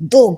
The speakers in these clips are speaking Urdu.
2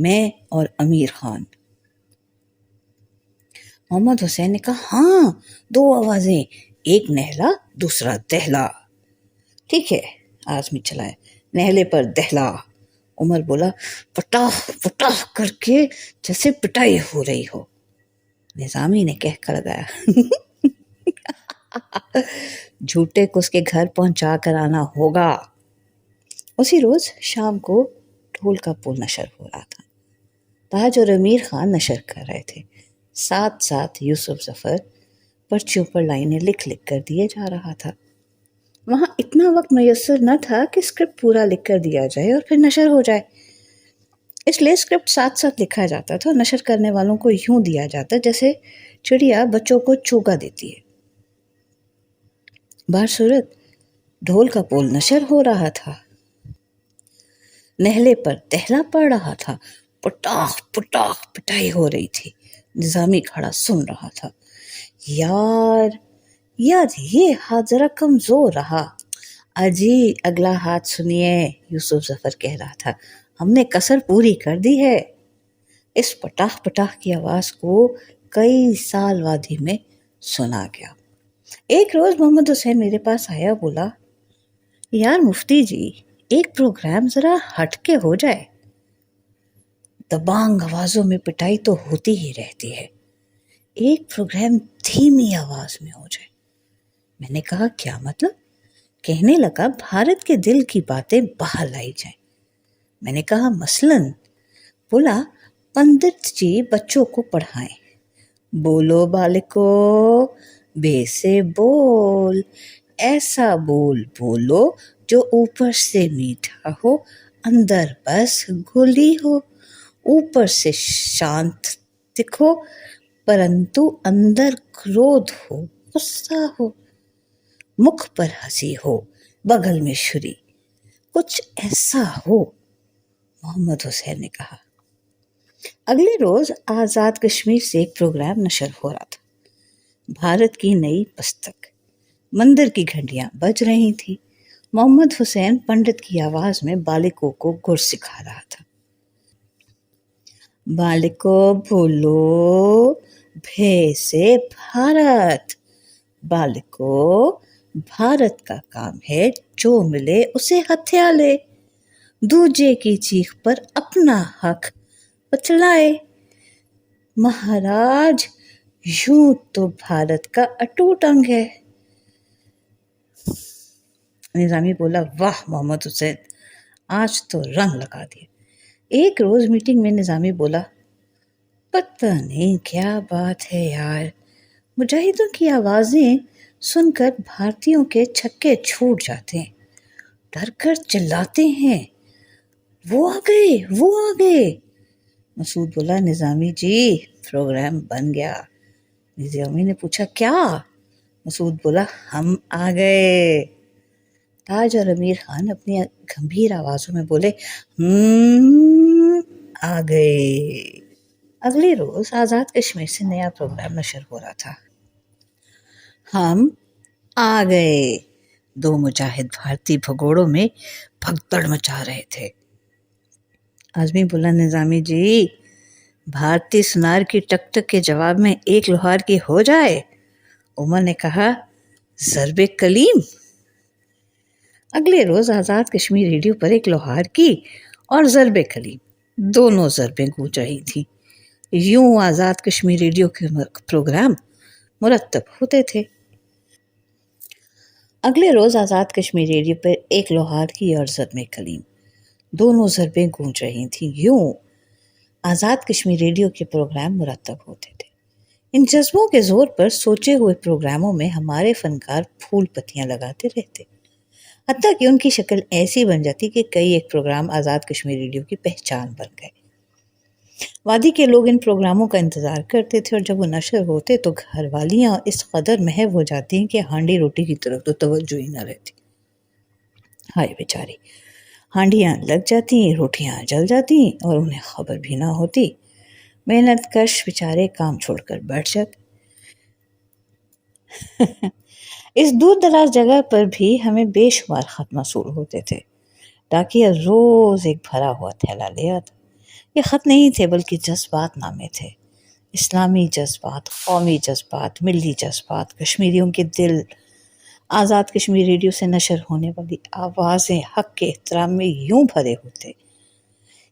میں اور امیر خان۔ محمد حسین نے کہا ہاں 2 آوازیں، ایک نہلا دوسرا دہلا۔ ٹھیک ہے آزمی چلائے، نہلے پر دہلا۔ عمر بولا پٹاخ پٹاخ کر کے جیسے پٹائی ہو رہی ہو۔ نظامی نے کہہ کر لگایا جھوٹے کو اس کے گھر پہنچا کر آنا ہوگا۔ اسی روز شام کو ڈھول کا پول نشر ہو رہا تھا۔ تاج اور امیر خان نشر کر رہے تھے، ساتھ ساتھ یوسف ظفر پرچیوں پر لائنیں لکھ لکھ کر دیے جا رہا تھا۔ وہاں اتنا وقت میسر نہ تھا کہ اسکرپٹ پورا لکھ کر دیا جائے اور پھر نشر ہو جائے، اس لیے اسکرپٹ ساتھ ساتھ لکھا جاتا تھا اور نشر کرنے والوں کو یوں دیا جاتا جیسے چڑیا بچوں کو چوگا دیتی ہے۔ بہرصورت ڈھول کا پول نشر ہو رہا تھا، نہلے پر دہلا پڑ رہا تھا، پٹاخ پٹاخ پٹائی ہو رہی تھی۔ نظامی کھڑا سن رہا تھا۔ یار یہ ہاتھ ذرا کمزور رہا۔ اجی اگلا ہاتھ سنیے، یوسف ظفر کہہ رہا تھا، ہم نے کسر پوری کر دی ہے۔ اس پٹاخ پٹاخ کی آواز کو کئی سال وادی میں سنا گیا۔ ایک روز محمد حسین میرے پاس آیا، بولا یار مفتی جی ایک پروگرام ذرا ہٹ کے ہو جائے، دبانگ آوازوں میں پٹائی تو ہوتی ہی رہتی ہے، ایک پروگرام دھیمی آواز میں ہو جائے۔ میں نے کہا کیا مطلب؟ کہنے لگا بھارت کے دل کی باتیں باہر لائی جائیں۔ میں نے کہا مثلاً؟ بولا پنڈت جی بچوں کو پڑھائیں، بولو بالکو بے سے بول، ایسا بول بولو جو اوپر سے میٹھا ہو اندر بس گھلی ہو، اوپر سے شانت دکھو پرنتو اندر کرودھ ہو، غصہ ہو، مکھ پر ہنسی ہو بغل میں چھری، کچھ ایسا ہو۔ محمد حسین نے کہا۔ اگلے روز آزاد کشمیر سے ایک پروگرام نشر ہو رہا تھا، بھارت کی نئی پستک، مندر کی گھنٹیاں بج رہی تھی، محمد حسین پنڈت کی آواز میں بالکوں کو گر سکھا رہا تھا۔ بالکو بولو بھے سے بھارت، بالکو بھارت کا کام ہے جو ملے اسے ہتھیا لے، دوجے کی چیخ پر اپنا حق بتلائے، مہاراج یوں تو بھارت کا اٹوٹ انگ ہے۔ نظامی بولا واہ محمد حسین آج تو رنگ لگا دیا۔ ایک روز میٹنگ میں نظامی بولا پتہ نہیں کیا بات ہے یار، مجاہدوں کی آوازیں سن کر بھارتیوں کے چھکے چھوٹ جاتے ہیں، ڈر کر چلاتے ہیں وہ آ گئے وہ آ گئے۔ مسعود بولا نظامی جی پروگرام بن گیا۔ نظامی نے پوچھا کیا؟ مسعود بولا ہم آ گئے۔ تاج اور امیر خان اپنی گمبھیر آوازوں میں بولے آ گئے۔ اگلے روز آزاد کشمیر سے نیا پروگرام نشر ہو رہا تھا، ہم آ گئے۔ 2 مجاہد بھارتی بھگوڑوں میں بھگدڑ مچا رہے تھے۔ آزمی بولا نظامی جی بھارتی سنار کی ٹک ٹک کے جواب میں ایک لوہار کی ہو جائے۔ عمر نے کہا ضرب کلیم۔ اگلے روز آزاد کشمیر ریڈیو پر ایک لوہار کی اور ضرب کلیم دونوں ضربیں گونج رہی تھیں۔ یوں آزاد کشمیر ریڈیو کے پروگرام مرتب ہوتے تھے۔ اگلے روز آزاد کشمیر ریڈیو پر ایک لوہار کی اور ضرب کلیم دونوں ضربیں گونج رہی تھیں۔ یوں آزاد کشمیر ریڈیو کے پروگرام مرتب ہوتے تھے۔ ان جذبوں کے زور پر سوچے ہوئے پروگراموں میں ہمارے فنکار پھول پتیاں لگاتے رہتے، حتیٰ کہ ان کی شکل ایسی بن جاتی کہ کئی ایک پروگرام آزاد کشمیر ریڈیو کی پہچان بن گئے۔ وادی کے لوگ ان پروگراموں کا انتظار کرتے تھے اور جب وہ نشر ہوتے تو گھر والیاں اس قدر محو ہو جاتی ہیں کہ ہانڈی روٹی کی طرف تو توجہ ہی نہ رہتی۔ ہائے بیچاری، ہانڈیاں لگ جاتی، روٹیاں جل جاتی اور انہیں خبر بھی نہ ہوتی۔ محنت کش بیچارے کام چھوڑ کر بیٹھ جاتے۔ اس دور دراز جگہ پر بھی ہمیں بے شمار خط موصول ہوتے تھے۔ ڈاکیہ روز ایک بھرا ہوا تھیلا لے آتا، یہ خط نہیں تھے بلکہ جذبات نامے تھے، اسلامی جذبات، قومی جذبات، ملی جذبات، کشمیریوں کے دل۔ آزاد کشمیر ریڈیو سے نشر ہونے والی آوازیں حق کے احترام میں یوں بھرے ہوتے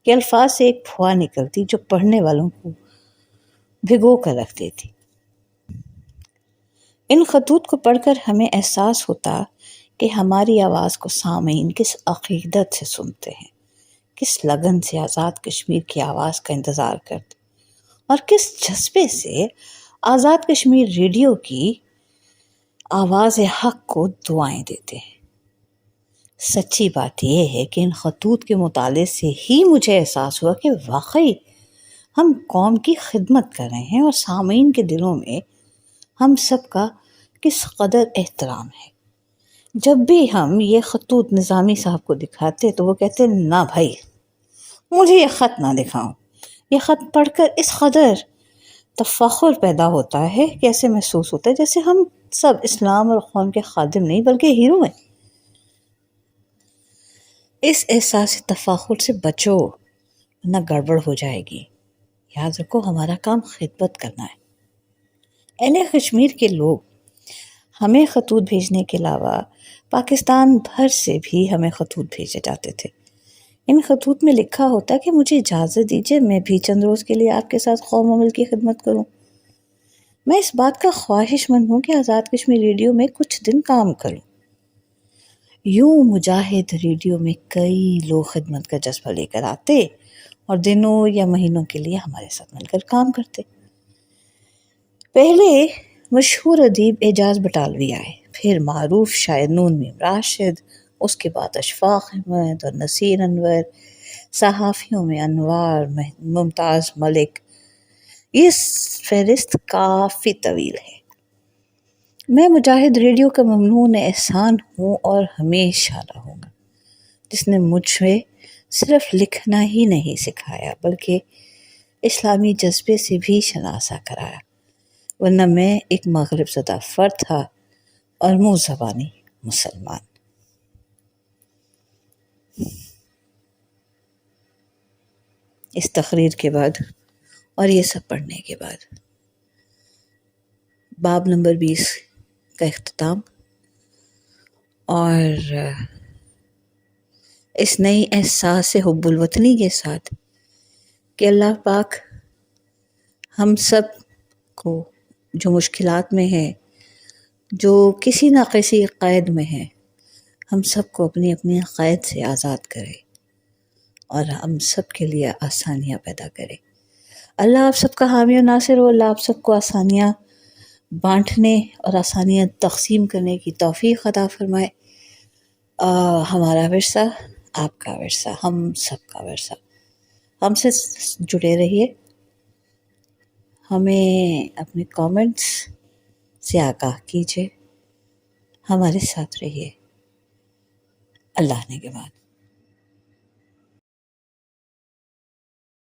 کہ الفاظ سے ایک پھوار نکلتی جو پڑھنے والوں کو بھگو کر رکھ دیتی۔ ان خطوط کو پڑھ کر ہمیں احساس ہوتا کہ ہماری آواز کو سامعین کس عقیدت سے سنتے ہیں، کس لگن سے آزاد کشمیر کی آواز کا انتظار کرتے، اور کس جذبے سے آزاد کشمیر ریڈیو کی آواز حق کو دعائیں دیتے ہیں۔ سچی بات یہ ہے کہ ان خطوط کے مطالعے سے ہی مجھے احساس ہوا کہ واقعی ہم قوم کی خدمت کر رہے ہیں اور سامعین کے دلوں میں ہم سب کا کس قدر احترام ہے۔ جب بھی ہم یہ خطوط نظامی صاحب کو دکھاتے تو وہ کہتے نہ بھائی، مجھے یہ خط نہ دکھاؤ۔ یہ خط پڑھ کر اس قدر تفخر پیدا ہوتا ہے کہ ایسے محسوس ہوتا ہے جیسے ہم سب اسلام اور قوم کے خادم نہیں بلکہ ہیرو ہیں۔ اس احساس تفاخر سے بچو ورنہ گڑبڑ ہو جائے گی۔ یاد رکھو ہمارا کام خدمت کرنا ہے۔ اہل کشمیر کے لوگ ہمیں خطوط بھیجنے کے علاوہ پاکستان بھر سے بھی ہمیں خطوط بھیجے جاتے تھے۔ ان خطوط میں لکھا ہوتا کہ مجھے اجازت دیجیے میں بھی چند روز کے لیے آپ کے ساتھ قوم و ملک کی خدمت کروں۔ میں اس بات کا خواہش مند ہوں کہ آزاد کشمیر ریڈیو میں کچھ دن کام کروں۔ یوں مجاہد ریڈیو میں کئی لوگ خدمت کا جذبہ لے کر آتے اور دنوں یا مہینوں کے لیے ہمارے ساتھ مل کر کام کرتے۔ پہلے مشہور ادیب اعجاز بٹالوی آئے، پھر معروف شاعر نون میم راشد، اس کے بعد اشفاق احمد اور نصیر انور، صحافیوں میں انوار، ممتاز ملک۔ یہ فہرست کافی طویل ہے۔ میں مجاہد ریڈیو کا ممنون احسان ہوں اور ہمیشہ رہوں گا، جس نے مجھے صرف لکھنا ہی نہیں سکھایا بلکہ اسلامی جذبے سے بھی شناسا کرایا، ورنہ میں ایک مغرب زدہ فرد تھا اور منہ زبانی مسلمان۔ اس تقریر کے بعد اور یہ سب پڑھنے کے بعد باب نمبر 20 کا اختتام، اور اس نئی احساس حب الوطنی کے ساتھ کہ اللہ پاک ہم سب کو جو مشکلات میں ہے، جو کسی نہ کسی قید میں ہے، ہم سب کو اپنی اپنی قید سے آزاد کرے اور ہم سب کے لیے آسانیاں پیدا کرے۔ اللہ آپ سب کا حامی و ناصر ہو۔ اللہ آپ سب کو آسانیاں بانٹنے اور آسانیاں تقسیم کرنے کی توفیق عطا فرمائے۔ ہمارا ورثہ آپ کا ورثہ، ہم سب کا ورثہ۔ ہم سے جڑے رہیے، ہمیں اپنے کامنٹس سے آگاہ کیجیے، ہمارے ساتھ رہیے۔ اللہ نے کے بعد